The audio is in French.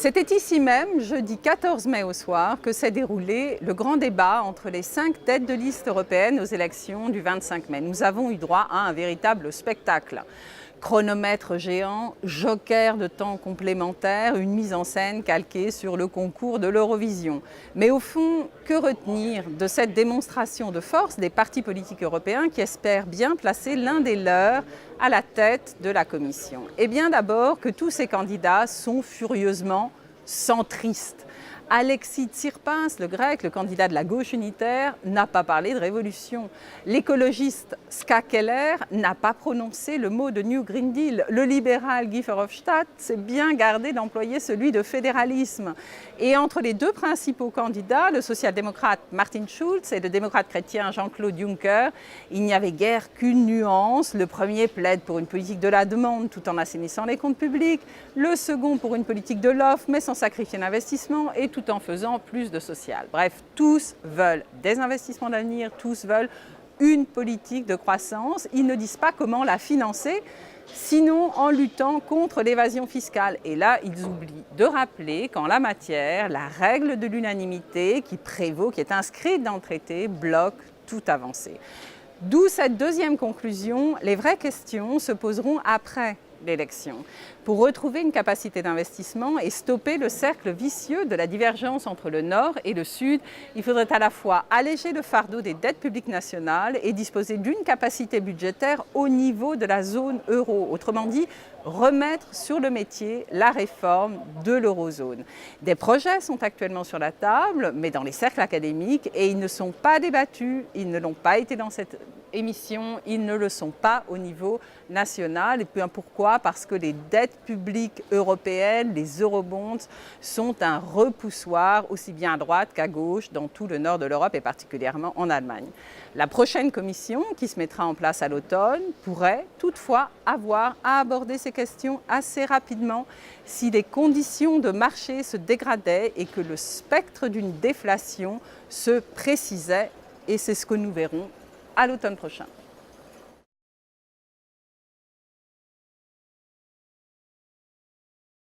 C'était ici même, jeudi 14 mai au soir, que s'est déroulé le grand débat entre les 5 têtes de liste européennes aux élections du 25 mai. Nous avons eu droit à un véritable spectacle. Chronomètre géant, joker de temps complémentaire, une mise en scène calquée sur le concours de l'Eurovision. Mais au fond, que retenir de cette démonstration de force des partis politiques européens qui espèrent bien placer l'un des leurs à la tête de la Commission? Eh bien d'abord que tous ces candidats sont furieusement centristes. Alexis Tsipras, le grec, le candidat de la gauche unitaire, n'a pas parlé de révolution. L'écologiste Ska Keller n'a pas prononcé le mot de New Green Deal. Le libéral Guy Verhofstadt s'est bien gardé d'employer celui de fédéralisme. Et entre les deux principaux candidats, le social-démocrate Martin Schulz et le démocrate chrétien Jean-Claude Juncker, il n'y avait guère qu'une nuance. Le premier plaide pour une politique de la demande tout en assainissant les comptes publics. Le second pour une politique de l'offre mais sans sacrifier l'investissement et tout en faisant plus de social. Bref, tous veulent des investissements d'avenir, tous veulent une politique de croissance. Ils ne disent pas comment la financer, sinon en luttant contre l'évasion fiscale. Et là, ils oublient de rappeler qu'en la matière, la règle de l'unanimité qui prévaut, qui est inscrite dans le traité, bloque toute avancée. D'où cette deuxième conclusion, les vraies questions se poseront après l'élection, pour retrouver une capacité d'investissement et stopper le cercle vicieux de la divergence entre le Nord et le Sud. Il faudrait à la fois alléger le fardeau des dettes publiques nationales et disposer d'une capacité budgétaire au niveau de la zone euro. Autrement dit, remettre sur le métier la réforme de l'eurozone. Des projets sont actuellement sur la table, mais dans les cercles académiques, et ils ne sont pas débattus, ils ne l'ont pas été dans cette émission, ils ne le sont pas au niveau national. Et puis pourquoi? Parce que les dettes publiques européennes, les eurobonds, sont un repoussoir aussi bien à droite qu'à gauche dans tout le nord de l'Europe et particulièrement en Allemagne. La prochaine commission, qui se mettra en place à l'automne, pourrait toutefois avoir à aborder ces questions assez rapidement si les conditions de marché se dégradaient et que le spectre d'une déflation se précisait. Et c'est ce que nous verrons à l'automne prochain.